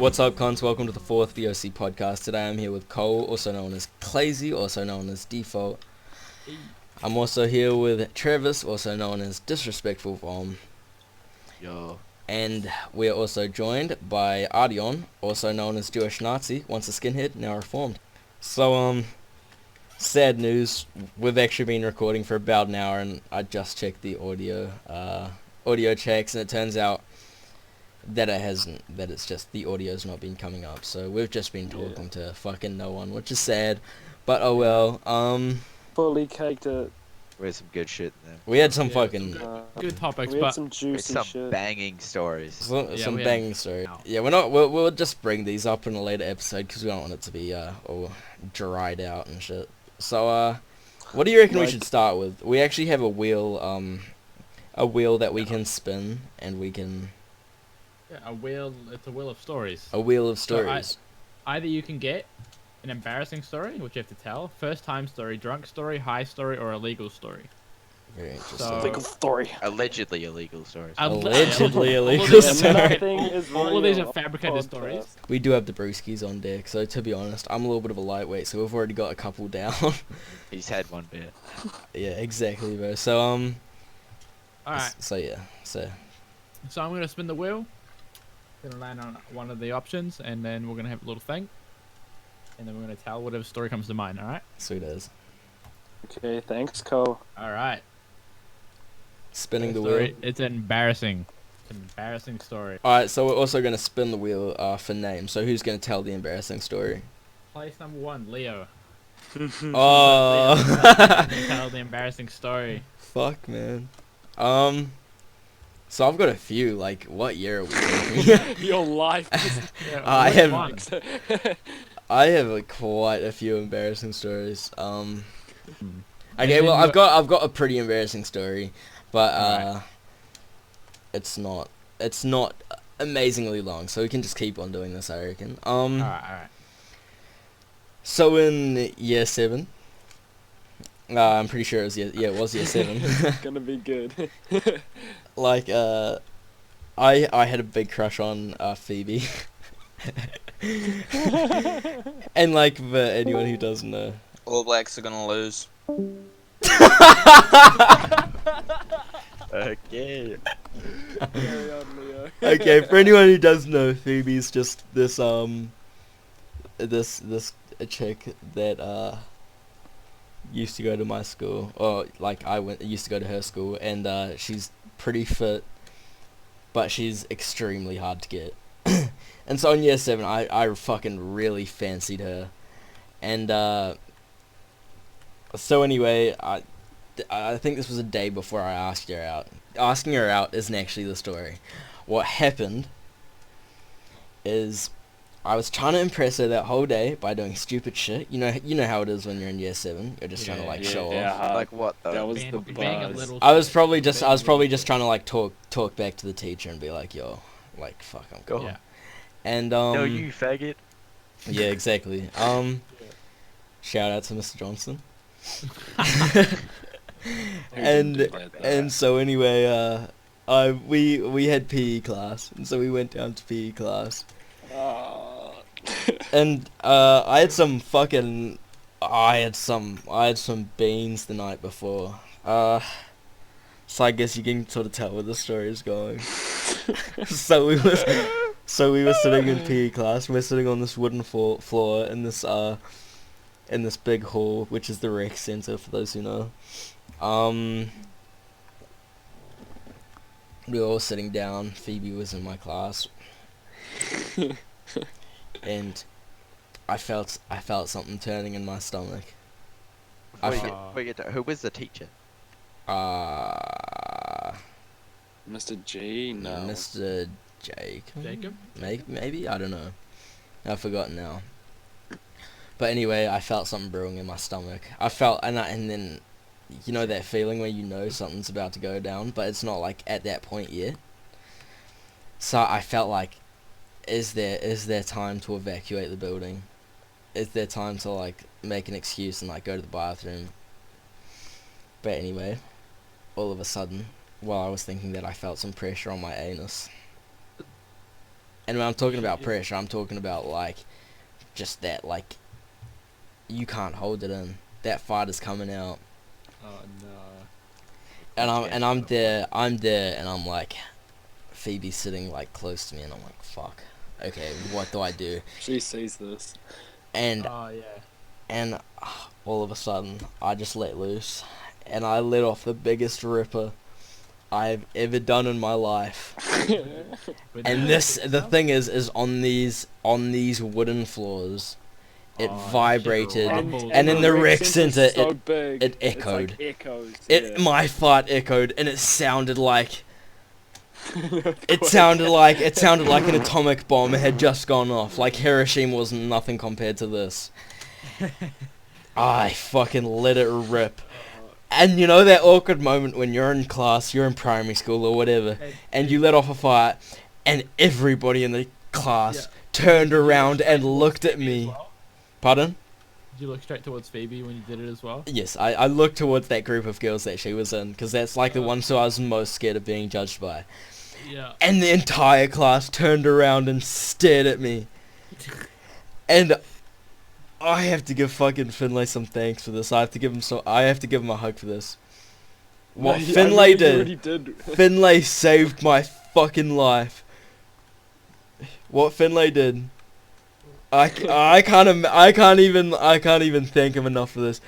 What's up, cons? Welcome to the fourth BOC Podcast. Today I'm here with Cole, also known as Clazy, also known as Default. I'm also here with Travis, also known as Disrespectful Vom. Yo. And we're also joined by Ardion, also known as Jewish Nazi, once a skinhead, now reformed. So, sad news, we've actually been recording for about an hour and I just checked the audio checks and it turns out that it's just the audio's not been coming up. So we've just been talking to fucking no one, which is sad, but oh well. Fully caked it. We had some good shit in there. We had some fucking... Good topics, We had but some We had juicy some shit. banging stories. some we banging had- story. Ow. Yeah, we'll just bring these up in a later episode because we don't want it to be all dried out and shit. So what do you reckon we should start with? We actually have a wheel that we can spin and we can... a wheel. It's a wheel of stories. A wheel of So stories. Either you can get an embarrassing story, which you have to tell, first time story, drunk story, high story, or illegal story. Very interesting. So- Legal story. Allegedly illegal stories. Allegedly all of illegal these- story. Nothing is All of these real are fabricated podcast. stories. We do have the brewskis on deck, so to be honest, I'm a little bit of a lightweight, so we've already got a couple down. He's had one beer. Yeah, exactly, bro. So, Alright, So so I'm going to spin the wheel. Going to land on one of the options, and then we're going to have a little thing. And then we're going to tell whatever story comes to mind, alright? sweet as. Okay, thanks, Cole. Alright. Spinning the Story, wheel. it's embarrassing. It's an embarrassing story. Alright, so we're also going to spin the wheel for names. So who's going to tell the embarrassing story? Place number 1, Leo. Oh, Tell the embarrassing story. fuck, man. So I've got a few. Like, what year are we talking? Your life. I which have- one? I have quite a few embarrassing stories. And Okay, then well, you- I've got a pretty embarrassing story, but Alright. it's not amazingly long, so we can just keep on doing this, I reckon. Alright. So in year 7, I'm pretty sure it was it was year 7. It's gonna be good. Like, I had a big crush on Phoebe. And like, for anyone who doesn't know. All Blacks are gonna lose. Okay. Carry on, Leo. Okay, for anyone who doesn't know, Phoebe's just this this a chick that used to go to my school, or like used to go to her school, and she's pretty fit, but she's extremely hard to get. And so in year 7, I fucking really fancied her, and so anyway, I think this was a day before I asked her out. Asking her out isn't actually the story. What happened is I was trying to impress her that whole day by doing stupid shit. You know how it is when you're in year 7. You're just trying to like show off. Like what though? That was Being- the being a buzz. little I was shit. probably Being just a little trying to like talk back to the teacher and be like, yo, like fuck, I'm Go. cool. Yeah. And No, you faggot. yeah, exactly. Shout out to Mr. Johnson. And so anyway, we had PE class, and so we went down to PE class, and I had some beans the night before. So I guess you can sort of tell where the story is going. So we were sitting in PE class. And we're sitting on this wooden floor in this big hall, which is the rec center for those who know. We were all sitting down. Phoebe was in my class, and I felt something turning in my stomach. Before you get to, who was the teacher? Mr. G, no. Mr. Jacob. Jacob? Maybe I don't know. I've forgotten now. But anyway, I felt something brewing in my stomach. And then, you know that feeling where you know something's about to go down, but it's not like at that point yet. So I felt like, is there time to evacuate the building? Is there time to like make an excuse and like go to the bathroom? But anyway, all of a sudden, while I was thinking that, I felt some pressure on my anus. And when I'm talking about pressure, I'm talking about like just that like you can't hold it in. That fight is coming out. Oh no. And I'm there, and I'm like, Phoebe's sitting like close to me, and I'm like, fuck. Okay, what do I do? She sees this. And Oh yeah. and all of a sudden, I just let loose, and I let off the biggest ripper I've ever done in my life. With And the thing is on these wooden floors, it Oh, vibrated, shit and, rumbled. in the rec center, so big. it It's echoed. like echoes. My fart echoed, and it sounded like it sounded like an atomic bomb had just gone off. Like Hiroshima was nothing compared to this. I fucking let it rip. And you know that awkward moment when you're in class, you're in primary school or whatever, and you let off a fart, and everybody in the class turned around and looked at me. Pardon? Did you look straight towards Phoebe when you did it as well? Yes, I looked towards that group of girls that she was in, because that's like the ones who I was most scared of being judged by. Yeah. And the entire class turned around and stared at me. And I have to give fucking Finlay some thanks for this. I have to give him a hug for this. What Finlay did. Finlay saved my fucking life. What Finlay did. I can't even thank him enough for this.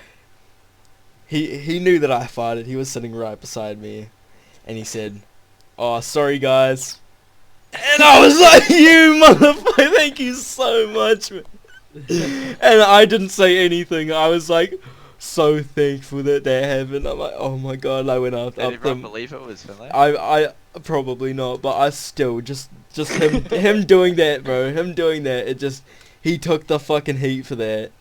He knew that I farted. He was sitting right beside me, and he said, "Oh, sorry guys." And I was like, "You motherfucker, thank you so much, man." And I didn't say anything. I was like so thankful that happened. I'm like, oh my god. I went up Did everyone them. believe it was Finlay? I probably not, but I still just him doing that, bro. Him doing that. He took the fucking heat for that.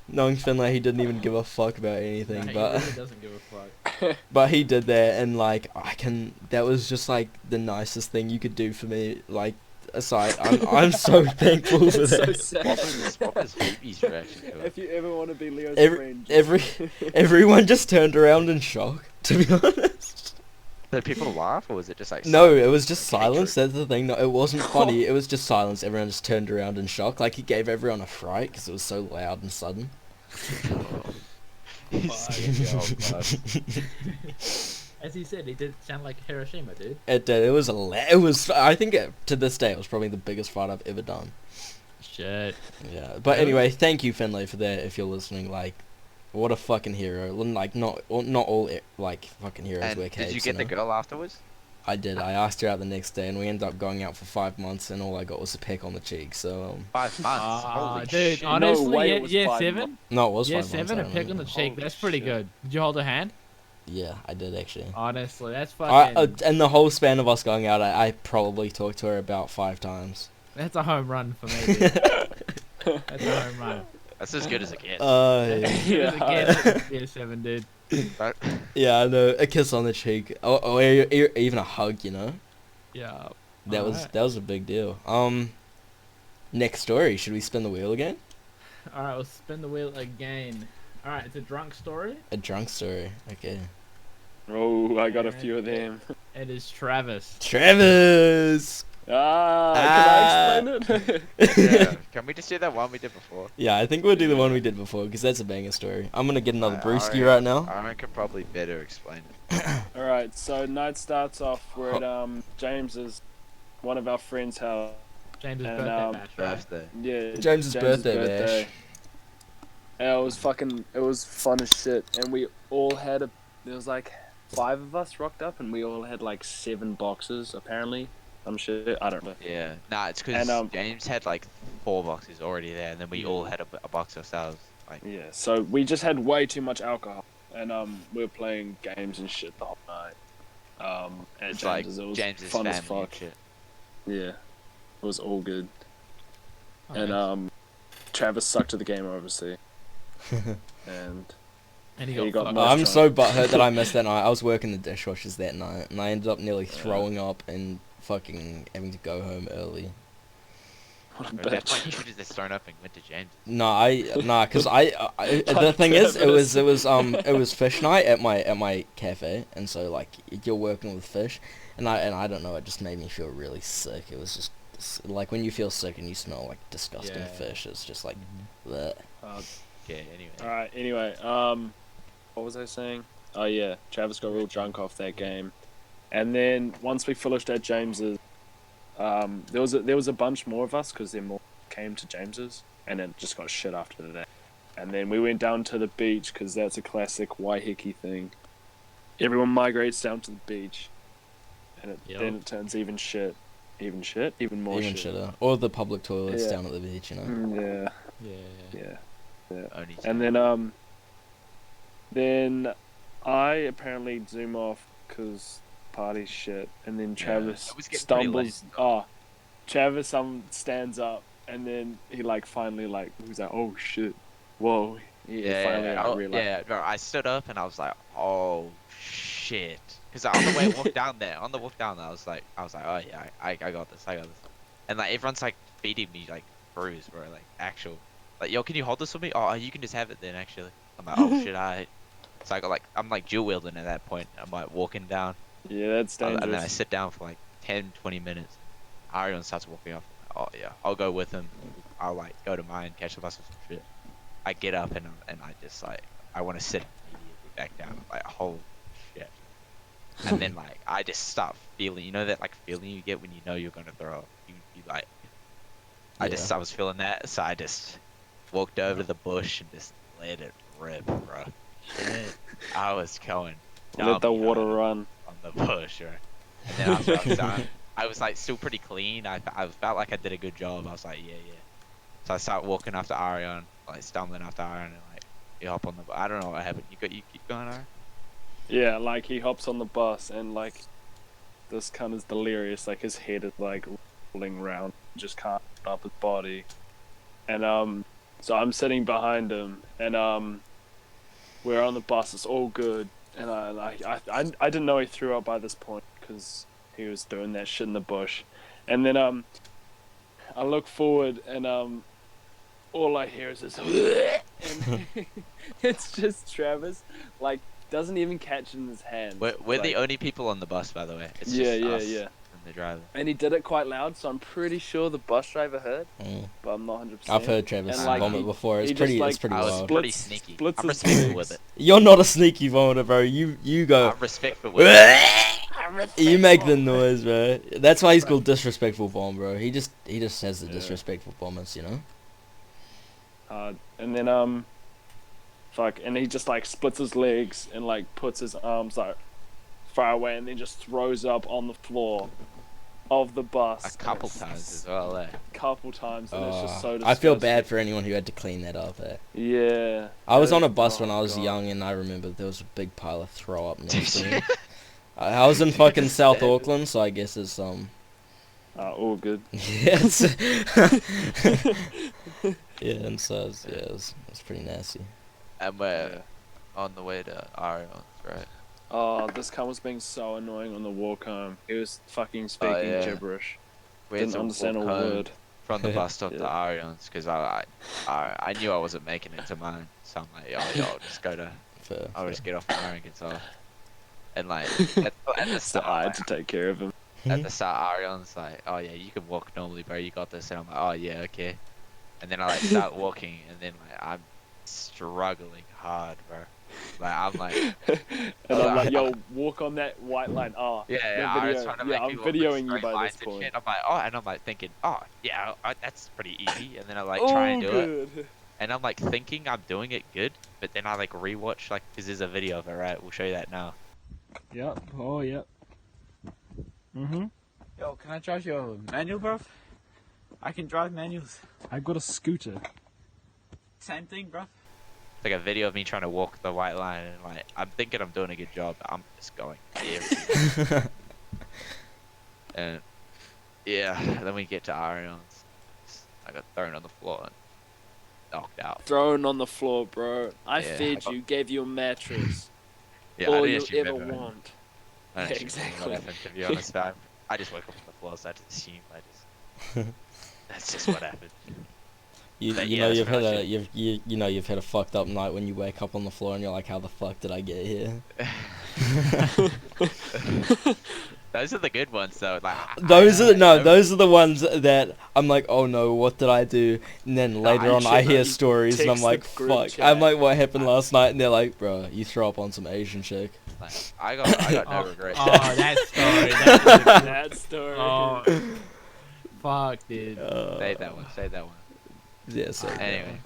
Knowing Finlay, he didn't even give a fuck about anything, Nah, but he really doesn't give a fuck. but he did that, and like that was just like the nicest thing you could do for me. Like aside, I'm so thankful for It's so that. sad. What was Phoebe's reaction to it? If you ever want to be Leo's friend, Everyone just turned around in shock. To be honest. Did people laugh, or was it just like... No, it was just silence. hatred? That's the thing. No, it wasn't funny. It was just silence. Everyone just turned around in shock. Like, he gave everyone a fright because it was so loud and sudden. As he said, he did sound like Hiroshima, dude. It did. It was. I think to this day, it was probably the biggest fight I've ever done. Shit. Yeah. But anyway, thank you, Finlay, for that. If you're listening, like, what a fucking hero. Like, not all like fucking heroes And wear capes. did you get the girl afterwards? I did. I asked her out the next day, and we ended up going out for 5 months, and all I got was a peck on the cheek. So 5 months. Holy dude, shit. honestly, No way it was year 5 7? months. no, it was Year 5 7, a months. pick on the cheek. Holy That's pretty shit. good. Did you hold her hand? Yeah, I did actually. Honestly, that's fucking... In the whole span of us going out, I probably talked to her about 5 times. That's a home run for me, dude. That's a home run. That's as good as it gets. That's Yeah. as good as it gets, year 7, dude. Right? Yeah, I know. A kiss on the cheek, or even a hug. You know, Yeah. that was a big deal. Next story. Should we spin the wheel again? Alright, we'll spin the wheel again. Alright, it's a drunk story. A drunk story. Okay. Oh, I got a few of them. It is Travis. Travis. Can I explain it? Yeah. Can we just do that one we did before? Yeah, I think we'll do the one we did before because that's a banger story. I'm gonna get another brewski I- right now. I could probably better explain it. Alright, so night starts off. We're at James's, one of our friends' house. James' And, birthday bash, right? Birthday. Yeah, James's birthday bash. Yeah, it was fun as shit. And we all had there was like 5 of us rocked up, and we all had like 7 boxes apparently. Some shit, I don't know. Yeah. Nah, it's because And, James had like 4 boxes already there, and then we all had a box ourselves. Like, Yeah, so we just had way too much alcohol, and we were playing games and shit the whole night. At it's like James's, it was James's fun family as fuck. and shit. Yeah, it was all good. Okay. And Travis sucked at the game, obviously. And And he he got got most I'm drunk. so butthurt that I missed that night. I was working the dishwashers that night, and I ended up nearly throwing up and fucking having to go home early. what a At that point, bitch. you should have just thrown up and went to James. Cause the thing is, it was fish night at my cafe, and so like you're working with fish, and I don't know, it just made me feel really sick. It was just like when you feel sick and you smell like disgusting Yeah. fish, it's just like, bleh. Okay, anyway. Alright, anyway, what was I saying? Oh yeah, Travis got real drunk off that game. And then once we finished at James's, there was a bunch more of us because then more came to James's, and then just got shit after that. And then we went down to the beach because that's a classic Waiheke thing. Everyone migrates down to the beach, and then it turns even more shit. Even shitter. Or the public toilets down at the beach, you know. Yeah. Only And then I apparently zoom off because party shit, and then Travis it was getting pretty late. stumbles. Travis stands up, and then he like finally like he's like, oh shit, whoa. He finally like, realized. bro, I stood up and I was like, oh shit, because on the walk down there, I was like, oh yeah, I got this, and like everyone's like feeding me like brews, bro, like actual, like, yo, can you hold this for me? Oh, you can just have it then, actually. I'm like, oh shit, so I'm like dual wielding at that point. I'm like walking down. Yeah, that's dangerous. And then I sit down for like 10-20 minutes. Arion starts walking off. Oh yeah, I'll go with him. I'll like go to mine, catch the bus or some shit. I get up and I just like, I want to sit immediately back down. I'm like, holy shit. And then like I just start feeling, you know that like feeling you get when you know you're gonna throw up. You like, I was feeling that, so I just walked over to the bush and just let it rip, bro. Shit. I was going. Let the water run on the bush, right? And then after I was done, I was like still pretty clean. I felt like I did a good job. I was like, yeah. So I start walking after Arion, like stumbling after Arion, and like you hop on the. I don't know what happened. You keep going, Arion? Yeah, like he hops on the bus and like this cunt is delirious. Like his head is like rolling around, just can't get up his body. And so I'm sitting behind him, and we're on the bus. It's all good. And I didn't know he threw up by this point because he was doing that shit in the bush. And then I look forward and all I hear is this and it's just Travis like doesn't even catch it in his hand. We're like, the only people on the bus, by the way. It's yeah. and the driver. And he did it quite loud, so I'm pretty sure the bus driver heard, but I'm not 100%. I've heard Travis And, like, vomit before. It's he pretty just, like, I was wild. pretty sneaky. splits I'm his respectful legs. with it. You're not a sneaky vomiter, bro. You go. I'm respectful with it. You make the noise, bro. That's why he's called disrespectful vom, bro. He just has the disrespectful vomits, you know. And then and he just like splits his legs and like puts his arms like far away, and then just throws up on the floor of the bus A couple times as well, eh? Couple times, and it's just so disgusting. I feel bad for anyone who had to clean that up, eh? Yeah. I was on a bus when I was young, and I remember there was a big pile of throw up next to me. I was in fucking South Auckland, so I guess it's all good. Yes. Yeah, and so it was pretty nasty. And we're on the way to Arion's, right? Oh, this cunt was being so annoying on the walk home. He was fucking speaking gibberish. We had Didn't to understand a walk home word. from the bus stop to Yeah. Arion's because I knew I wasn't making it to mine, so I'm like, I'll just go to. I'll just get off my own and get off. And like at the So start, I had to take care of him. at the start, Arion's like, oh yeah, you can walk normally, bro. You got this. And I'm like, oh yeah, okay. And then I like start walking, and then like I'm struggling hard, bro. Like I'm like, And I'm like, yo, walk on that white line. Oh, yeah, no I was video. trying to Yeah, make I'm you walk with videoing you straight by lines this and point. shit. I'm like, oh, and I'm like thinking, oh yeah, that's pretty easy. And then I like try and do it, good. and I'm like thinking I'm doing it good, but then I like rewatch like because there's a video of it, right? We'll show you that now. Yep. Oh, yep. Mhm. Yo, can I drive your manual, bro? I can drive manuals. I've got a scooter. Same thing, bro. It's like a video of me trying to walk the white line, and like I'm thinking I'm doing a good job, but I'm just going everywhere. And yeah, then we get to Arion's. I got thrown on the floor and knocked out. Thrown on the floor, bro. I Yeah, fed I you, gave you a mattress. Yeah, I all didn't you actually ever remember. want. I don't actually remember Exactly. what happened, to be honest. But I just woke up on the floor, so I just assume that's just what happened. You But you yeah, know that's you've had pretty a you've had a fucked up night when you wake up on the floor and you're like, how the fuck did I get here? Those are the good ones, though. Like Those are the ones that I'm like, oh no, what did I do? And then later on, I hear stories, and I'm text like, the group fuck. chat. I'm like, what happened last night? And they're like, bro, you throw up on some Asian chick. I got no regrets. Oh, that story. That That story. oh, fuck, dude. Save that one. Save that one. Yeah, so Anyway.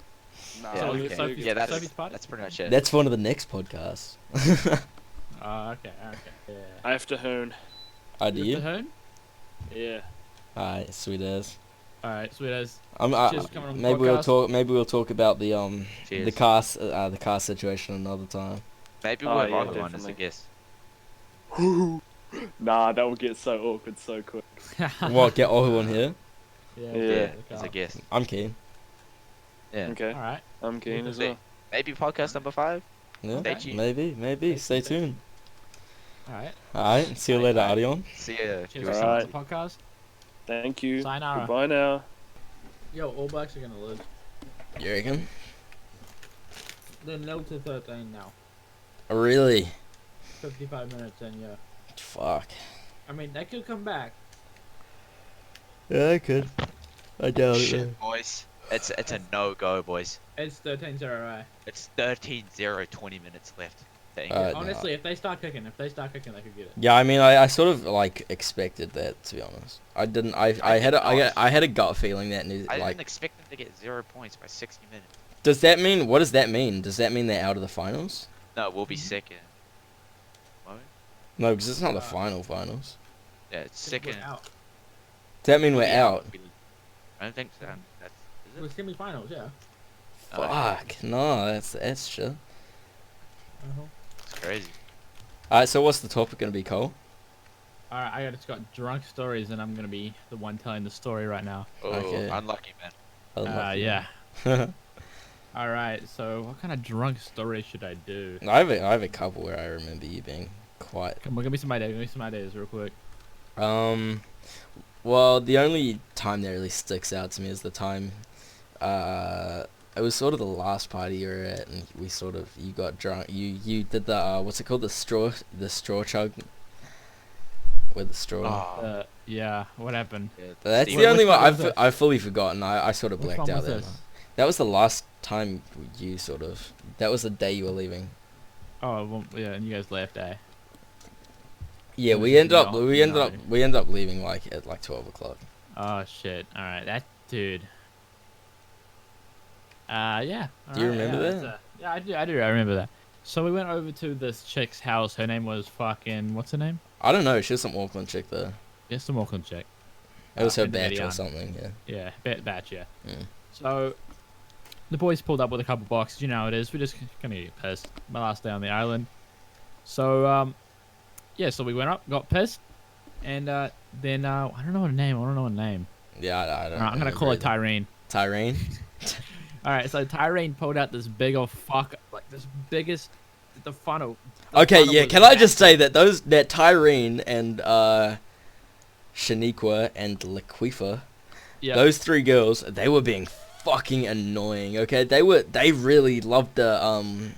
Nah, Yeah, So okay. was it Sophie's- yeah, Sophie's part? that's pretty much it. that's one of the next podcasts. Oh, okay. Yeah. I have to hoon. I do You have you? to hoon? Yeah. Alright, sweet as. All right, sweet as. Cheers for coming on the maybe we'll podcast. talk. Maybe we'll talk about the Cheers. the car situation another time. Maybe Oh, we'll have yeah, Ollie on as a definitely. guest. Nah, that will get so awkward so quick. What? Get Ohu on here? Yeah. Yeah, As a guest. I'm keen. Yeah. Okay. All right. I'm keen as See. well. Maybe podcast number 5. Yeah, Stay tuned. maybe. Stay tuned. All right. Alright, see you later, Bye. Adion. See ya. Cheers Give for us Alright. coming on the podcast. Thank you. Sayonara. Goodbye now. Yo, All Blacks are gonna lose. You reckon? They're 0-13 now. Really? 55 minutes in, yeah. Fuck. I mean, they could come back. Yeah, I could. I doubt it. Shit, boys. It's a no-go, boys. It's 13-0, right? It's 13-0, 20 minutes left. Dang. Alright, Honestly, if they start kicking, they could get it. Yeah, I mean, I sort of like expected that, to be honest. I didn't. I had did not. I had a gut feeling that I like. didn't expect them to get 0 points by 60 minutes. Does that mean? What does that mean? Does that mean they're out of the finals? No, we'll be second. What? No, because it's not the finals. Yeah, it's We're second. out. Does that mean we're Yeah, out? I don't think so. That's, is We're it? semi-finals, yeah. Oh, Fuck. No, that's shit. It's crazy. Alright, so what's the topic gonna be, Cole? Alright, I just got drunk stories, and I'm gonna be the one telling the story right now. Oh, Okay. unlucky, man. Unlucky. Yeah. Alright, so what kind of drunk story should I do? I have a couple where I remember you being quite. Come on, give me some ideas real quick. Well, the only time that really sticks out to me is the time, it was sort of the last party you were at, and you got drunk. You did the what's it called, the straw chug with the straw. Oh, Yeah, what happened? yeah, That's Steve- the only one one was this? I've fully forgotten. I sort of Which blacked one out was that. this? That was the last time you sort of. That was the day you were leaving. Oh, well, yeah, and you guys left, eh? Yeah, It we was ended up no- we ended up leaving like at like 12 o'clock. Oh, shit. Alright, that dude. Yeah. Do you alright, remember yeah, that? that's, yeah, I do. I remember that. So we went over to this chick's house. Her name was fucking... What's her name? I don't know. She was some Auckland chick though. Yes, the Auckland chick. It was her Into batch or Eddie something. Yeah. Yeah, batch, yeah. Mm. So, the boys pulled up with a couple boxes. You know how it is. We're just gonna get pissed. My last day on the island. So, yeah. So we went up, got pissed, and then I don't know her name. Yeah, I don't. Alright, I'm gonna call her Tyrene. Tyrene. All right. So Tyrene pulled out this big old fuck, like this biggest, the funnel. Okay, funnel yeah. was Can I just massive. say that Tyrene and Shaniqua and Laquifa, Yeah. those three girls, they were being fucking annoying. Okay, they really loved the funnel.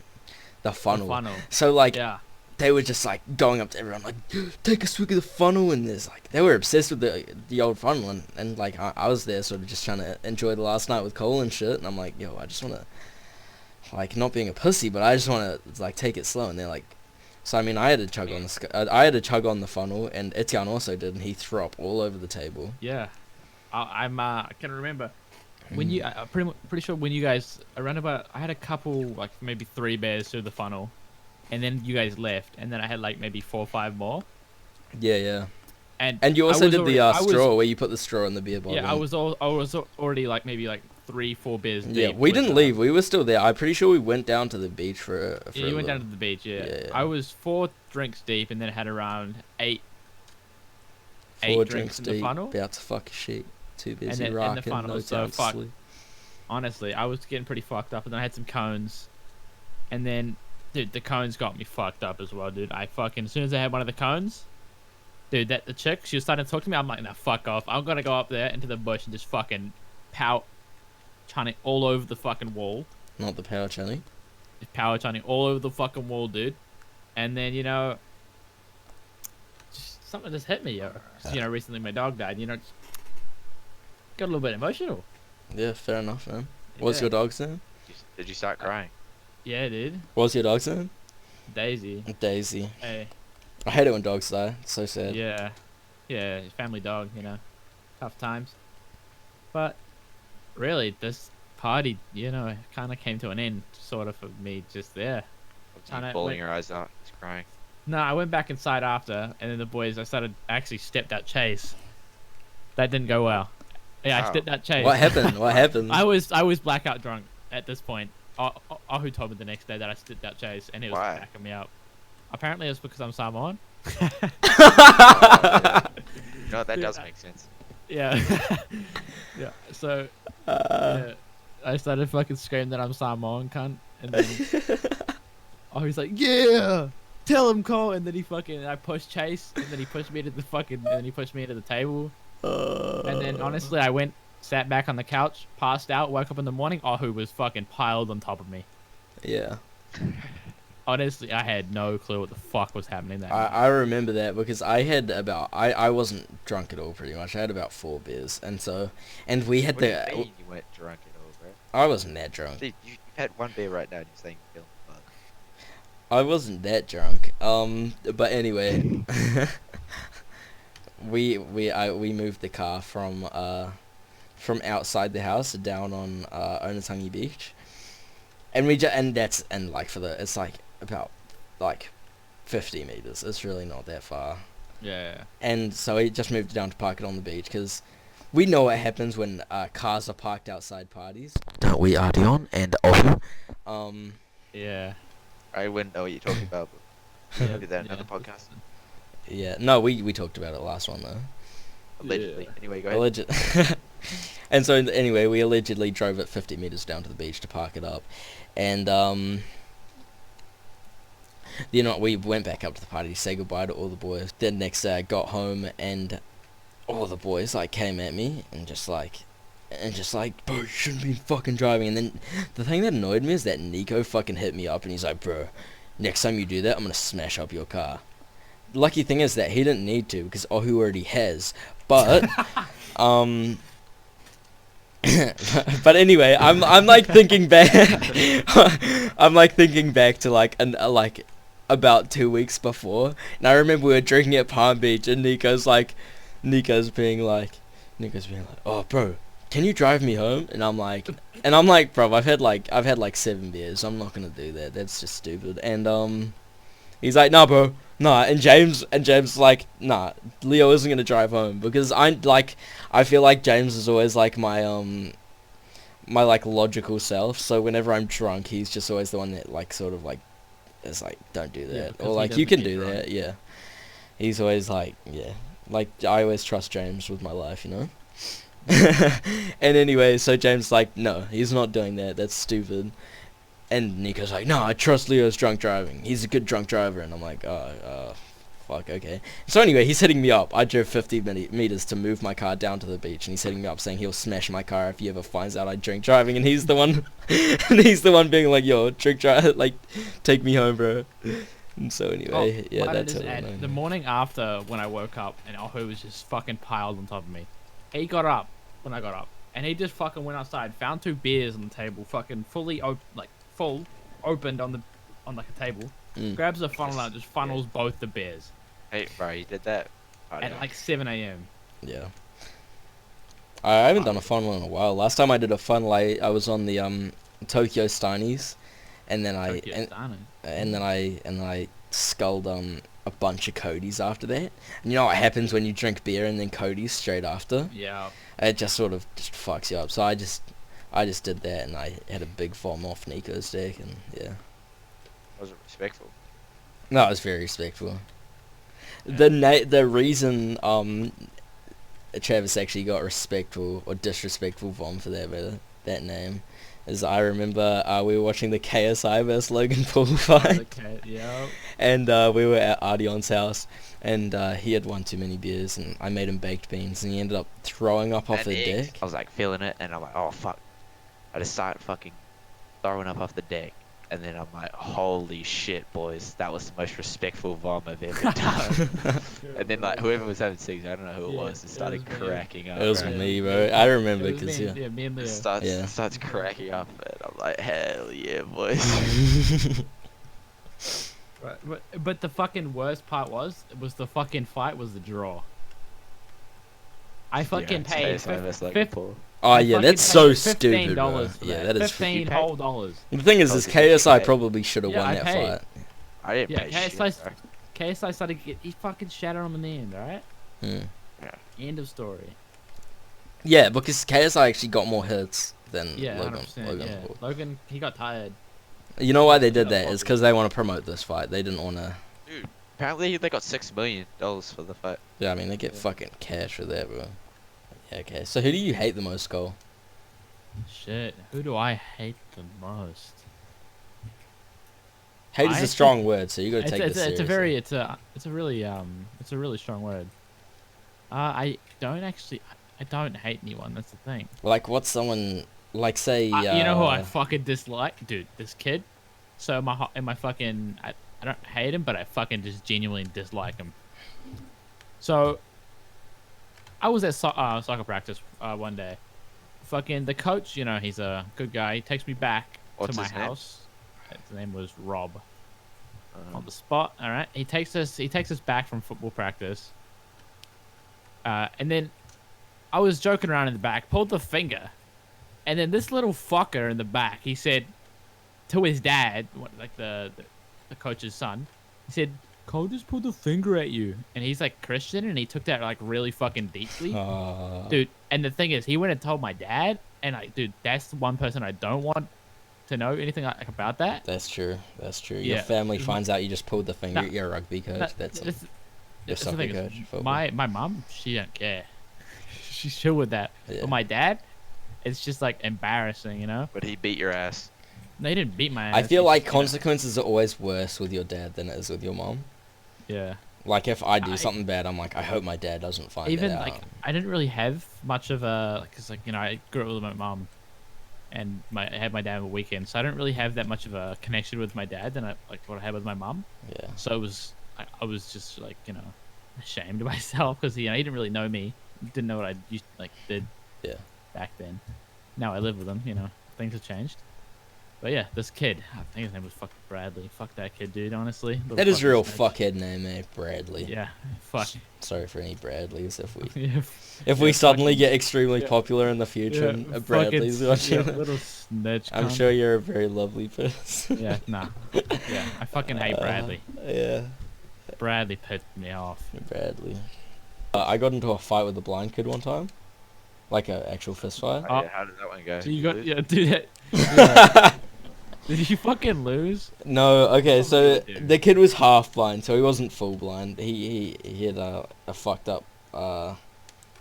The funnel. So like Yeah. they were just like going up to everyone like, take a swig of the funnel, and there's like they were obsessed with the old funnel, and like I was there sort of just trying to enjoy the last night with Cole and shit, and I'm like, yo, I just want to like not being a pussy, but I just want to like take it slow, and they're like, so I mean I had to chug on the funnel, and Etienne also did, and he threw up all over the table. Yeah. I can remember when you. I'm pretty sure when you guys around about. I had a couple like maybe 3 bears through the funnel, and then you guys left, and then I had like maybe 4 or 5 more. Yeah. And You also I was did the already- I was- straw where you put the straw in the beer bottle. Yeah, I was already like maybe like 3-4 beers deep. Yeah, we with, didn't leave. We were still there. I'm pretty sure we went down to the beach for a. Yeah, you went down to the beach. Yeah. Yeah. I was 4 drinks deep, and then had around 8 4 drinks in the deep, funnel. about to fuck a shit. Too busy then- and the rocking, funnel, no so time to fuck. sleep. Honestly, I was getting pretty fucked up, and then I had some cones, and then, dude, the cones got me fucked up as well, dude. I fucking as soon as I had one of the cones, dude, the chick, she was starting to talk to me. I'm like, nah, fuck off. I'm gonna go up there into the bush and just fucking pout, chunning all over the fucking wall. Not the power chunny. Just power chunning all over the fucking wall, dude. And then something just hit me. Recently my dog died. Got a little bit emotional. Yeah, fair enough, man. What's Yeah. your dog's name? Did you start crying? Yeah, dude. What's your dog's name? Daisy. Daisy. Hey. I hate it when dogs die. It's so sad. Yeah. Yeah, family dog, tough times. But really, this party, kind of came to an end, sort of, for me just there. You I bawling went- your eyes out, just crying. No, I went back inside after, and then the boys, I actually stepped out Chase. That didn't go well. Yeah, I Oh. stepped out Chase. What happened? What happened? I was blackout drunk at this point. Ahu told me the next day that I stepped out Chase, and he was Why? backing me up. Apparently, it was because I'm Samoan. No, that does Yeah. make sense. Yeah. Yeah. So, yeah, I started fucking screaming that I'm Samoan, cunt, and then he's like, "Yeah, tell him, Cole." And then I pushed Chase, and then he pushed me to the table. And then honestly, I went, sat back on the couch, passed out, woke up in the morning. Ahu was fucking piled on top of me. Yeah. Honestly, I had no clue what the fuck was happening that night. I remember that because I had I wasn't drunk at all pretty much. I had about 4 beers and we had What do you mean you went drunk at all, bro? I wasn't that drunk. Dude, you've had one beer right now and you're saying you're feeling fun. I wasn't that drunk. But anyway, we moved the car from outside the house down on Onatangi Beach, and it's like about like 50 meters. It's really not that far. Yeah. And so we just moved down to park it on the beach because we know what happens when cars are parked outside parties. Don't we, Ardion and Ohu? Yeah. I wouldn't know what you're talking about, but Yeah. do that in another Yeah. podcast. Yeah, no, we talked about it last one though. Allegedly. Yeah. Anyway, go ahead. And so anyway, we allegedly drove it 50 meters down to the beach to park it up, and we went back up to the party to say goodbye to all the boys. Then next day I got home and all the boys came at me and just like, bro, you shouldn't be fucking driving. And then the thing that annoyed me is that Nico fucking hit me up and he's like, bro, next time you do that, I'm gonna smash up your car. Lucky thing is that he didn't need to because Ohu already has. But but anyway, I'm like thinking back. I'm like thinking back to like about 2 weeks before, and I remember we were drinking at Palm Beach, and Nico's being like, oh bro, can you drive me home? And I'm like, bro, I've had like 7 beers. I'm not gonna do that. That's just stupid. And he's like, nah, bro, nah. And James like, nah, Leo isn't gonna drive home because I feel like James is always like my my like logical self. So whenever I'm drunk, he's just always the one that like sort of like is like, don't do Yeah, that, 'cause or he like you doesn't can get do drunk. that. Yeah, he's always like, yeah, like I always trust James with my life, you know. And anyway, so James like, no, he's not doing that. That's stupid. And Nico's like, no, I trust Leo's drunk driving. He's a good drunk driver. And I'm like, oh, fuck, okay. So anyway, he's hitting me up. I drove 50 meters to move my car down to the beach, and he's hitting me up saying he'll smash my car if he ever finds out I drink driving. And he's the one, being like, yo, drink drive, like, take me home, bro. And so anyway, yeah, why did that's this it. add- The morning after, when I woke up and Ahu was just fucking piled on top of me, he got up when I got up, and he just fucking went outside, found 2 beers on the table, fucking fully full opened on like a table, grabs a funnel out, just funnels both the beers Hey, bro, you did that. at like 7 a.m. Yeah. I haven't done a funnel in a while. Last time I did a funnel, I was on the Tokyo Steinies, and then I sculled a bunch of Cody's after that. And you know what happens when you drink beer and then Cody's straight after? Yeah. It just sort of just fucks you up. So I just did that, and I had a big vom off Nico's deck, and yeah. Was it respectful? No, it was very respectful. The reason Travis actually got respectful or disrespectful vom for that name is I remember we were watching the KSI vs Logan Paul fight, Okay. Yeah. and we were at Ardion's house, and he had one too many beers, and I made him baked beans, and he ended up throwing up off And the eggs. deck. I was like feeling it, and I'm like, oh fuck. I just started fucking throwing up off the deck. And then I'm like, holy shit, boys, that was the most respectful vom I've ever done. And then like whoever was having sex, I don't know who it Yeah, was, it started it was me. cracking up. It was right? me, bro. I remember It was because me and, me and Leo. Yeah. Starts cracking up, and I'm like, hell yeah, boys. But the fucking worst part was the fucking fight was the draw. I fucking paid Oh yeah, fucking that's so paid stupid, bro. $15 for Yeah, that. that is. $15 whole dollars. The thing is, Told you KSI to pay. probably should have Yeah, won I that paid. fight. I didn't Yeah, pay KSI, shit, bro. KSI started to get he fucking shattered on the end, alright? Hmm. End of story. Yeah, because KSI actually got more hits than Yeah, Logan. 100%. Logan. Yeah. Logan, he got tired. You know why they did Yeah, that? Is because they want to promote this fight. They didn't want to. Dude, apparently they got $6 million for the fight. Yeah, I mean they get fucking cash for that, bro. Yeah, okay. So who do you hate the most, Cole? Shit, who do I hate the most? Hate I is a actually- strong word, so you gotta take this it's a seriously. very it's a really strong word. I don't hate anyone. That's the thing. Like, what's someone like say? You know who I fucking dislike, dude? This kid. So in my fucking I don't hate him, but I fucking just genuinely dislike him. So I was at soccer practice one day. Fucking the coach, you know, he's a good guy. He takes me back What's to my his name? house. His name was Rob. On the spot, all right. He takes us back from football practice. And then I was joking around in the back, pulled the finger, and then this little fucker in the back, he said to his dad, like the coach's son, he said, "Cole just pulled the finger at you," and he's like Christian, and he took that like really fucking deeply, dude. And the thing is, he went and told my dad, and like, dude, that's the one person I don't want to know anything like about that. That's true. That's true. Yeah. Your family finds out you just pulled the finger No, at your rugby coach. No, That's this- your that's the soccer thing coach. is, football. my mom, she don't care. She's chill with that. Yeah. But my dad, it's just like embarrassing, you know. But he beat your ass. They didn't beat my ass. I feel he like just, you know, consequences are always worse with your dad than it is with your mom. yeah. Like if I do I- something bad, I'm like, I hope my dad doesn't find Even it out. like I didn't really have much of a because like you know I grew up with my mom, and I had my dad on the weekend, so I didn't really have that much of a connection with my dad than what I had with my mom. Yeah. So it was I was just like you know ashamed of myself because he didn't really know me, didn't know what I did. Yeah. Back then. Now I live with him. You know things have changed. But yeah, this kid, I think his name was fucking Bradley. Fuck that kid, dude. Honestly. Little That is fucking real snitch. fuckhead name, eh? Bradley. Yeah. Fuck. Sorry for any Bradleys if we Yeah, if we yeah, suddenly fucking- get extremely yeah. popular in the future and a Bradley's fucking, watching. yeah, little snitch. I'm cunt. sure you're a very lovely person. Yeah, nah. Yeah, I fucking hate Bradley. Yeah, Bradley pissed me off. Bradley. I got into a fight with a blind kid one time, like an actual fist fight. Oh, yeah, how did that one go? So you Did got lose? yeah, dude. That, did you fucking lose? No, okay, so Probably did. the kid was half blind, so he wasn't full blind. He had a fucked up One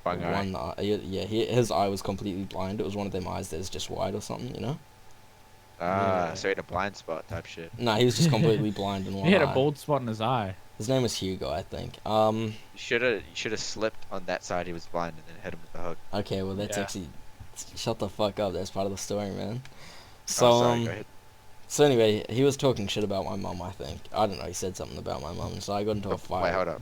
guy. one eye. Yeah, his eye was completely blind. It was one of them eyes that's just wide or something, you know? Ah, so he had a blind spot type shit. No, he was just completely blind in one He had a eye. bald spot in his eye. His name was Hugo, I think. You should have slipped on that side he was blind and then hit him with the hook. Okay, well that's Yeah. actually shut the fuck up. That's part of the story, man. Oh, So sorry, go ahead. so anyway, he was talking shit about my mum. I think I don't know. He said something about my mum, so I got into a fight. Wait, hold up.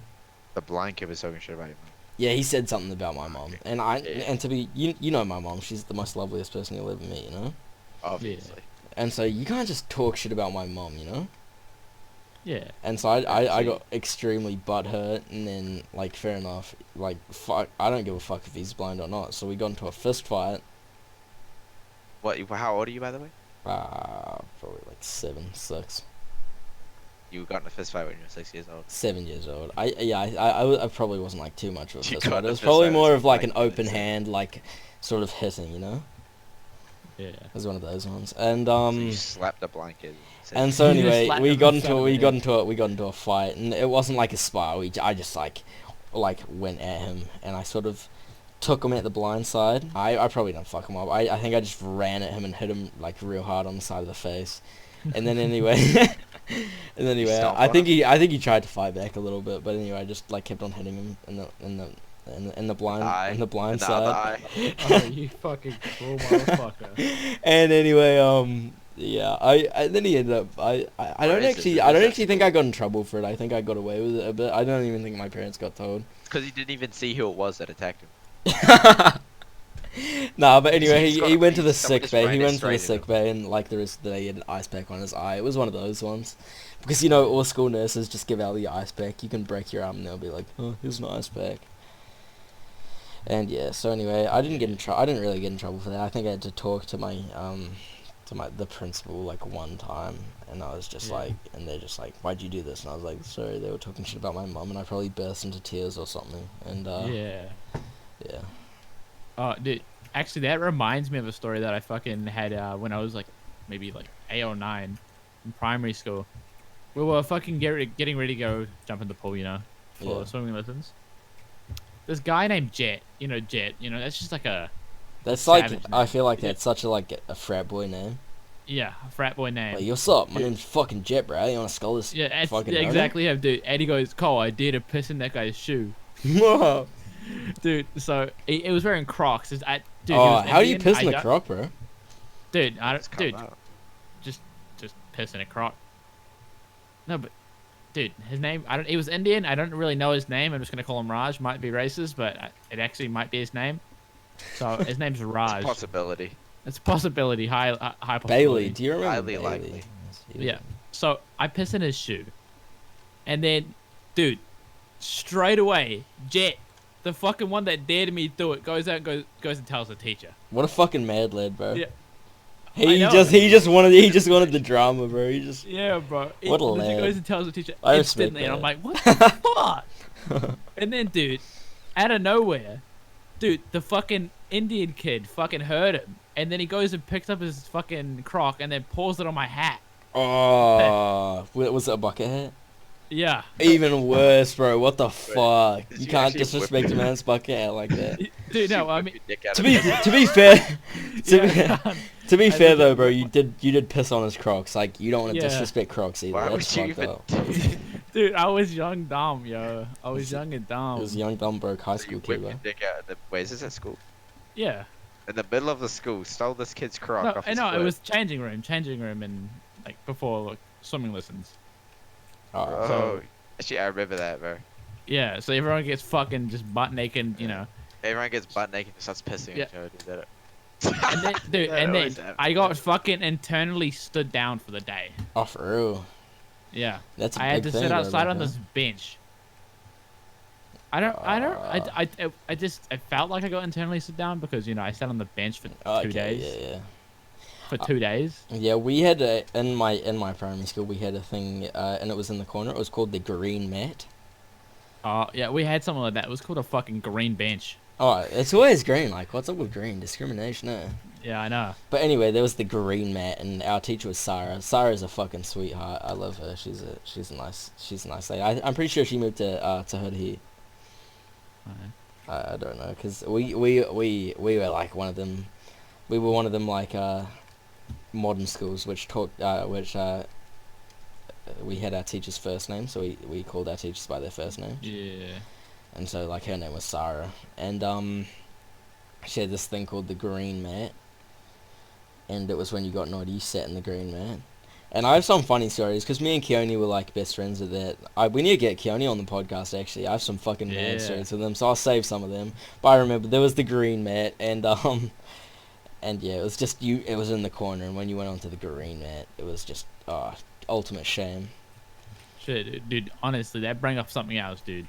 The blind kid was talking shit about you. Yeah, he said something about my mum, and I Yeah. and to be you know my mum. She's the most loveliest person you'll ever meet, you know. Obviously. And so you can't just talk shit about my mum, you know. Yeah. And so I See. got extremely butthurt, and then like fair enough, like fuck, I don't give a fuck if he's blind or not. So we got into a fist fight. What? How old are you, by the way? Probably like 7, 6, You got in a fist fight when you were 6 years old. 7 years old. I probably wasn't like too much of a You fist got fight. in It a was fist probably fight more as of like a an blank open person. hand, like sort of hitting, you know. Yeah. It was one of those ones. And So you slapped a blind kid. and so You just anyway, slapped we him got in front into of we him. got into a fight, and it wasn't like a spar. I just like went at him, and I sort of took him at the blind side. I probably didn't fuck him up. I think I just ran at him and hit him like real hard on the side of the face, and then anyway, stomped I on think he tried to fight back a little bit, but anyway, I just like kept on hitting him in the blind Eye, in the blind in the other side. eye. Oh, you fucking cruel motherfucker. And anyway, Yeah, I then he ended up. I don't actually. I don't actually think I got in trouble for it. I think I got away with it a bit. I don't even think my parents got told. Because he didn't even see who it was that attacked him. Nah, but anyway, He's got he a went to the beast. Someone sick just bay. ran He it went to the straight at sick him. bay, and like the rest of the day, he had an ice pack on his eye. It was one of those ones, because you know all school nurses just give out the ice pack. You can break your arm, and they'll be like, "Oh, here's an ice pack." And yeah, so anyway, I didn't get in trouble. I didn't really get in trouble for that. I think I had to talk to my the principal like one time, and I was just Yeah. like, and they're just like, "Why'd you do this?" And I was like, "Sorry, they were talking shit about my mum," and I probably burst into tears or something. And Yeah. yeah. Oh, dude. Actually, that reminds me of a story that I fucking had when I was like maybe like 8 or 9 in primary school. We were fucking getting ready to go jump in the pool, you know, for Yeah. swimming lessons. This guy named Jet, that's just like a That's like, savage I name. feel like Yeah. that's such a frat boy name. a frat boy name. Like, what's up? My Dude. name's fucking Jet, bro. You wanna skull this? Yeah, that's fucking yeah, owner? exactly him, dude. And he goes, Cole, I dare to piss in that guy's shoe. Whoa. Dude, so he was wearing Crocs. Dude, he Oh, was how do you Indian. piss in I the don't- crock, bro? Dude, It's come dude, out. just piss in a crock. No, but dude, his name, he was Indian. I don't really know his name. I'm just gonna call him Raj. Might be racist, but it actually might be his name. So his name's Raj. Possibility. It's a possibility, high possibility. Bailey, do you remember Highly Bailey? likely. Yeah. So I piss in his shoe, and then, dude, straight away, Jet, the fucking one that dared me to do it, goes out and goes and tells the teacher. What a fucking mad lad, bro. Yeah. I He know. just wanted the drama, bro. He just Yeah, bro. What a literally lad. goes and tells the teacher I respect instantly, and I'm that. like, what the fuck? And then, dude, out of nowhere, dude, the fucking Indian kid fucking heard him, and then he goes and picks up his fucking crock and then pours it on my hat. Oh, was it a bucket hat? Yeah. Even worse, bro. What the fuck? Did You you can't actually disrespect whip a it? man's bucket hat like that. Dude, no, You I whip mean, your dick out To of be it. to be fair, yeah, to be I fair looked though, at bro, it. you did piss on his Crocs. Like you don't want to Yeah. disrespect Crocs either. Why That's would you fucked even up. dude, I was young, dumb, yo. I was young and It dumb. was a young dumb broke high So you school whip kid, your bro. dick out. Wait, is this at school? Yeah. In the middle of the school, stole this kid's crock No, off I his know, it foot. was changing room, and like before like swimming lessons. Alright. Oh, actually, I remember that, bro. Yeah, so everyone gets fucking just butt naked, you know. Everyone gets butt naked and starts pissing Yeah. on each other. Is that it? And then, dude, That and then always happens. I got fucking internally stood down for the day. Oh, for real. Yeah, That's a I had big to thing, sit bro, outside back on then. this bench. I felt like I got internally sit down because I sat on the bench for Oh, 2 okay, days. Yeah, For 2 days. yeah. We had in my primary school we had a thing, and it was in the corner. It was called the green mat. Oh yeah, we had something like that. It was called a fucking green bench. Oh, it's always green. Like, what's up with green? Discrimination, eh? Yeah, I know. But anyway, there was the green mat, and our teacher was Sarah. Sarah's a fucking sweetheart. I love her. She's a nice lady. I'm pretty sure she moved to her here. Alright. I don't know, cause we were like one of them. We were one of them like modern schools which taught we had our teachers' first name, so we called our teachers by their first name. Yeah. And so like her name was Sarah, and she had this thing called the green mat, and it was when you got naughty, you sat in the green mat. And I have some funny stories because me and Keone were like best friends with that. We need to get Keone on the podcast. Actually, I have some fucking Yeah. mad stories with them, so I'll save some of them. But I remember there was the green mat, and yeah, it was just you. It was in the corner, and when you went onto the green mat, it was just ultimate shame. Shit, dude. Honestly, that bring up something else, dude.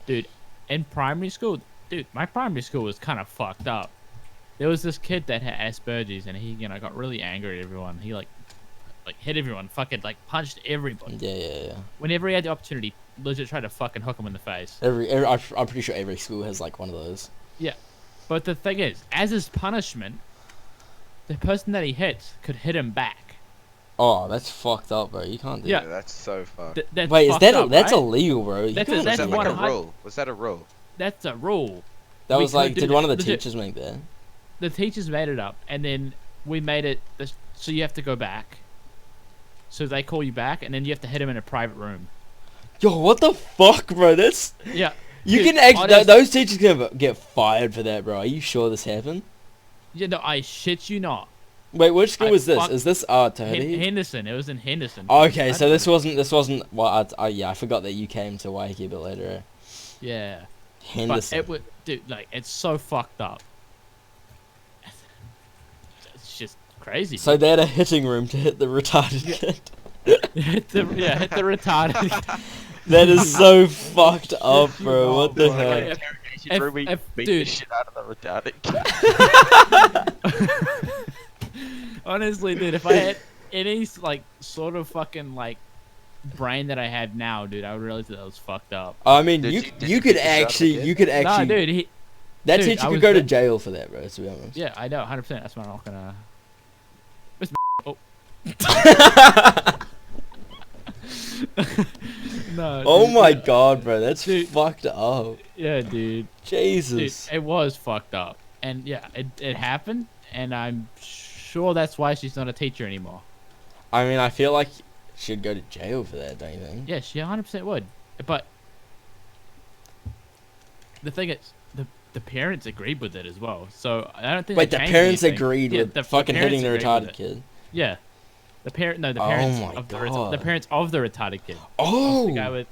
Dude, in primary school, my primary school was kind of fucked up. There was this kid that had Asperger's, and he, got really angry at everyone. He like hit everyone, fucking like punched everybody. Yeah. Whenever he had the opportunity, legit tried to fucking hook him in the face. I'm pretty sure every school has like one of those. Yeah, but the thing is, as his punishment, the person that he hits could hit him back. Oh, that's fucked up, bro. You can't do Yeah. that. That's so fucked. That's Wait, is fucked that up, that's right? illegal, bro? You That's can't a- Was that's do that that. like a one hun- rule? Was that a rule? That's a rule. That we was like, couldn't did do one of the that. Legit. teachers make that? The teachers made it up, and then we made it so you have to go back. So they call you back, and then you have to hit him in a private room. Yo, what the fuck, bro? That's Yeah. you Dude, can actually honest- those teachers can get fired for that, bro. Are you sure this happened? Yeah, no, I shit you not. Wait, which school was this? fuck- Is this Tahiti? Henderson. It was in Henderson. Okay, so this wasn't. Well, yeah, I forgot that you came to Waiheke a bit later. Eh? Yeah. Henderson. But it would, dude, like, it's so fucked up. It's just crazy. So they had a hitting room to hit the retarded kid. hit the retarded. That is so fucked up, bro. What the heck? Interrogation room, we beat the dude. shit out of the retarded kid. Honestly, dude, if I had any like sort of fucking like brain that I had now, dude, I would realize that was fucked up. I mean, Did you you could beat the shit out of the actually kid? you could Nah, actually dude, that dude, teacher I could was go to there. jail for that, bro. To be honest. yeah, I know, 100%. That's why I'm not gonna. No. Oh dude, my yeah, god, bro, that's Dude. fucked up. Yeah, dude. Jesus. Dude, it was fucked up, and yeah, it happened, and I'm sure that's why she's not a teacher anymore. I mean, I feel like she'd go to jail for that, don't you think? Yeah, she 100% would, but the thing is, the parents agreed with it as well. So I don't think. Wait, they the changed parents anything. agreed Yeah, with the fucking hitting parents the agreed with retarded it. kid. Yeah, the parents my of God. the parents of the retarded kid. Oh. The guy with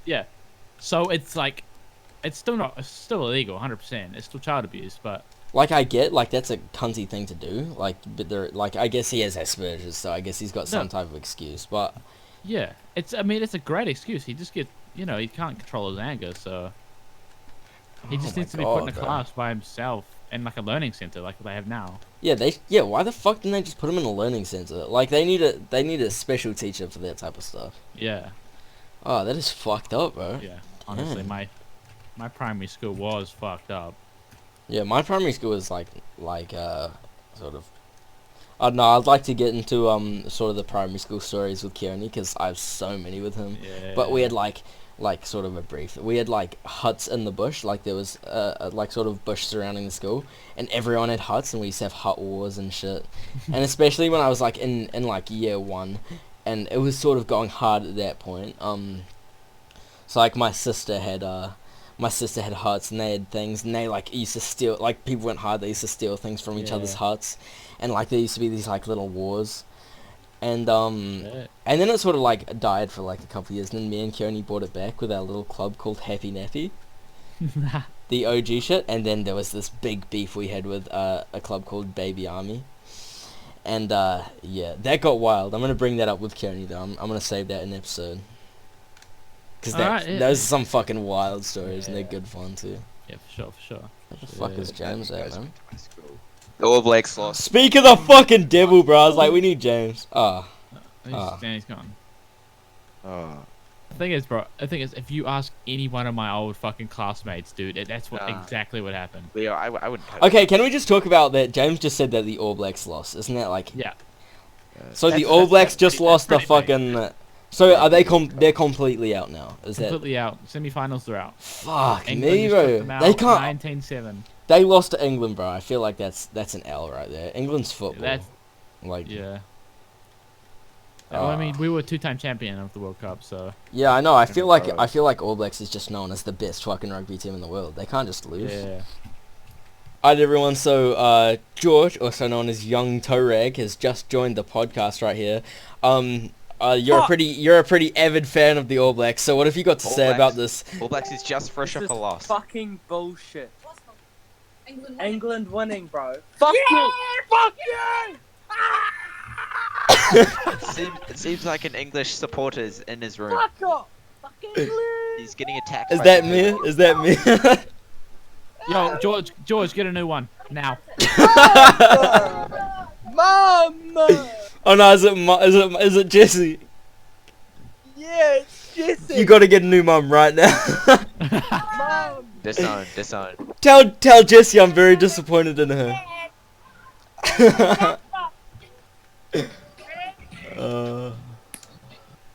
So it's like, it's still illegal, 100%. It's still child abuse, but Like, I get, like, that's a cunty thing to do. Like, but they're, like, I guess he has Asperger's, so I guess he's got some type of excuse. But yeah, it's a great excuse. He just gets, he can't control his anger, so he just my needs to be put in a God, bro. class by himself in like a learning center like they have now. yeah, why the fuck didn't they just put him in a learning center? Like, they need a special teacher for that type of stuff. Yeah, Oh, that is fucked up, bro. yeah. Honestly, Damn. my primary school was fucked up. Yeah, my primary school was like sort of. I don't know. I'd like to get into sort of the primary school stories with Keone because I have so many with him. Yeah. But we had like sort of a brief. We had like huts in the bush. Like there was like sort of bush surrounding the school, and everyone had huts, and we used to have hut wars and shit. And especially when I was like in like year 1, and it was sort of going hard at that point. So like my sister had huts, and they had things, and they like used to steal, like people went hard, they used to steal things from each other's Yeah. huts, and like there used to be these like little wars, and Yeah. and then it sort of like died for like a couple of years, and then me and Keone brought it back with our little club called Happy Nappy, the OG shit, and then there was this big beef we had with a club called Baby Army, and yeah, that got wild. I'm gonna bring that up with Keone though. I'm gonna save that in an episode. Because Alright, yeah. those are some fucking wild stories, and they're Yeah. good fun too. Yeah, for sure. What the fuck is James at, man? The All Blacks lost. Speak of the fucking devil, bro. I was like, we need James. Ah. He's gone. Oh. The thing is, bro. The thing is, if you ask any one of my old fucking classmates, dude, that's Nah. exactly what happened. Leo, I wouldn't. Okay, can we just talk about that? James just said that the All Blacks lost. Isn't that like... Yeah. So the That's- All that's- Blacks that's just pretty- lost the that's pretty fucking... so are they they're completely out now? Is that... Completely out. Semi-finals are out. Fuck England me, just bro. took them out They can't... 19-7. They lost to England, bro. I feel like that's an L right there. England's football. That's Like... yeah. Well, I mean, we were 2-time champion of the World Cup, so Yeah, I know. I feel like Bro. All Blacks is just known as the best fucking rugby team in the world. They can't just lose. yeah. Alright, everyone. So George, also known as Young Torag, has just joined the podcast right here. You're a pretty avid fan of the All Blacks. So what have you got to All say Blacks. about this? All Blacks is just fresh This off a is loss. fucking bullshit. England. England winning, bro. Fuck you! Fuck you! It seems like an English supporter is in his room. Fuck off! Fuck England! He's getting attacked. Is by that some me? people. Is that me? Yo, George, get a new one now. Mama! Oh no, is it Jesse? Yeah, it's Jesse! You gotta get a new mum right now. Mom! Disown. Tell Jesse I'm very disappointed in her.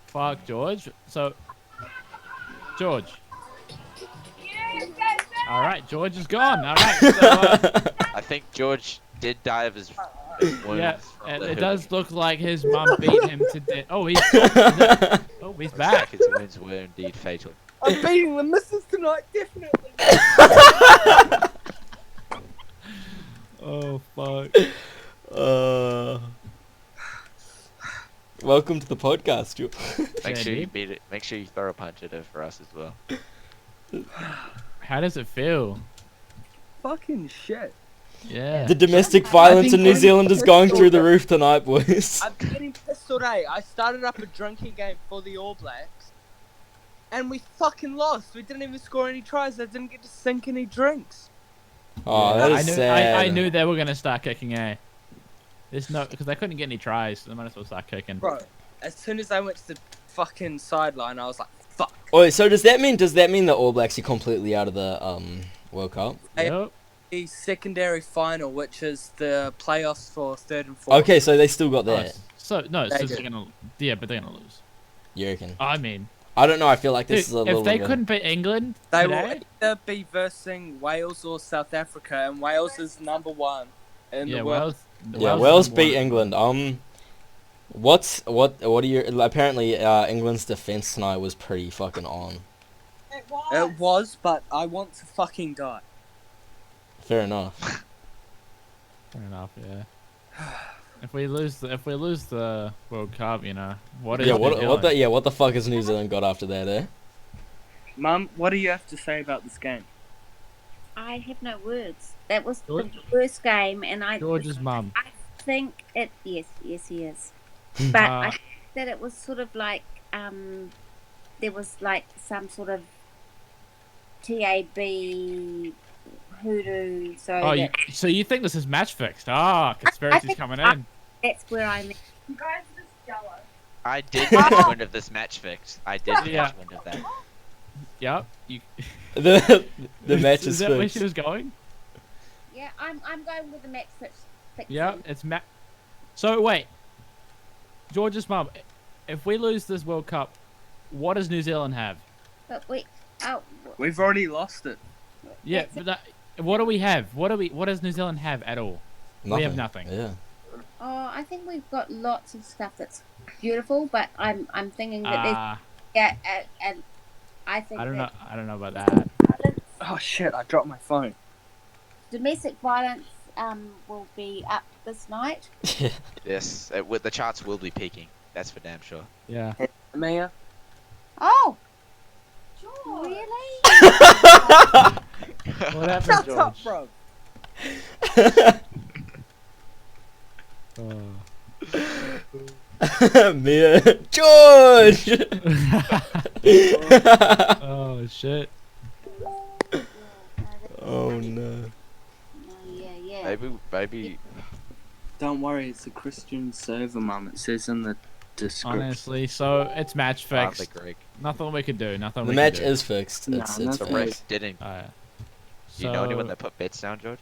Fuck, George. So, George. All right, George is gone. All right. So, I think George did die of his wounds. yeah, from and the it hip. does look like his mum beat him to death. Oh, he's Looks back. like his wounds were indeed fatal. I'm beating the missus tonight, definitely! Oh fuck. welcome to the podcast, Joe. Make Yeah, sure you dude. beat it. Make sure you throw a punch at it for us as well. How does it feel? Fucking shit. Yeah. The domestic violence in New Zealand is going through the roof tonight, boys. I'm getting pissed today. I started up a drinking game for the All Blacks, and we fucking lost. We didn't even score any tries. I didn't get to sink any drinks. Oh, that I is knew, sad. I knew they were gonna start kicking, There's no, because they couldn't get any tries, so they might as well start kicking. Bro, as soon as I went to the fucking sideline, I was like, fuck. Oh, so does that mean the All Blacks are completely out of the World Cup? Yep. The secondary final, which is the playoffs for third and fourth. Okay, so they still got Oh, that. so no, They so do. they're gonna, yeah, but they're gonna lose. You reckon? I mean, I don't know. I feel like this dude, is a little. if they bit- couldn't beat England They will today, either be versing Wales or South Africa, and Wales is #1 in yeah, the world. Wales beat England. What are your? Apparently, England's defense tonight was pretty fucking on. It was, but I want to fucking die. Fair enough. Fair enough, yeah. If we lose the World Cup, what is Yeah. New What Zealand? what the fuck has New Zealand got after that? Eh? Mum, what do you have to say about this game? I have no words. That was the George? worst game, and George's mum. I think it. Yes, he is. But Uh, I think that it was sort of like there was like some sort of TAB hoodoo. So Oh, that, so you think this is match fixed? Ah, conspiracy's think- coming in. that's where I'm. You guys are just jealous. I did catch wind of this match fix. I did Yeah. catch wind of that. Yep. You, The match is is that where fixed. she was going? Yeah, I'm going with the match fixing. Yeah, it's Matt. So wait, George's mum. If we lose this World Cup, what does New Zealand have? But wait, oh, We've already lost it. Yeah, but what do we have? What does New Zealand have at all? We have nothing. Yeah. oh, I think we've got lots of stuff that's beautiful, but I'm thinking that there's Ah, and I think I don't know. that I don't know about that. Oh shit, I dropped my phone. domestic violence will be up this night. Yes, with the charts will be peaking. That's for damn sure. Yeah. Mia? Oh, George. really? What happened, Shut George? up, bro. Mia, George. Oh shit. Oh no. No, yeah. Maybe. Don't worry, it's a Christian server, Mum. It says in the description. Honestly, so it's match Hardly fixed. Greg. Nothing we could do. Nothing. The we match could do. is fixed. Nah, It's nothing. The fixed. refs didn't. Alright. Do you know anyone So- that put bets down, George?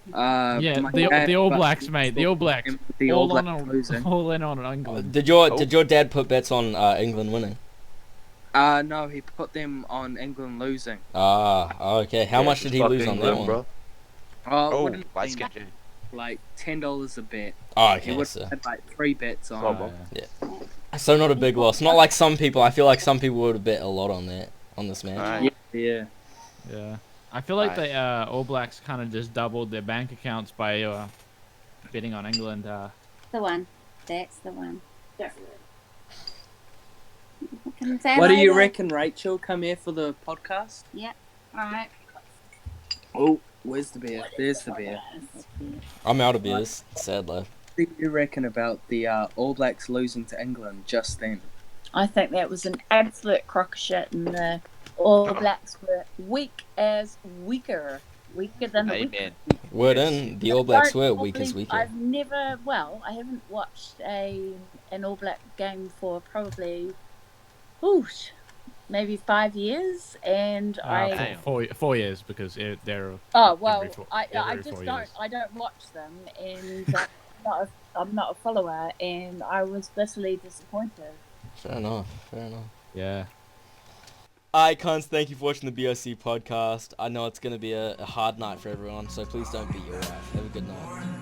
Yeah, my the dad, All but Blacks, mate. The All Blacks. The All all Blacks on losing. all in on England. Did Oh. your dad put bets on England winning? No, he put them on England losing. Ah, okay. How much did he lose on that one? Bro. Oh, Oh, wouldn't light be skin dude. like $10 a bet. Oh, He okay. would So, have had like 3 bets on. Oh, it. so not a big loss. Not like some people. I feel like some people would have bet a lot on this match. Alright. Yeah. Yeah. I feel like Right. the All Blacks kind of just doubled their bank accounts by betting on England. The one. That's the one. Definitely. Can I say What do hello you to- reckon, Rachel? Come here for the podcast? Alright. Oh, where's the beer? There's the beer. I'm out of beers, sadly. What do you reckon about the All Blacks losing to England just then? I think that was an absolute crock of shit, and the All Blacks were weaker than the weak. Amen. Word in, the All Blacks were Don't weak as believe- weaker. I haven't watched an All Black game for probably, maybe 5 years, and Damn. 4 years because they're. oh well, every four- I every just 4 don't years. I don't watch them, and I'm not a follower, and I was bitterly disappointed. Fair enough. Yeah. Alright, cunts, thank you for watching the BOC podcast. I know it's going to be a hard night for everyone, so please don't beat your wife. Have a good night.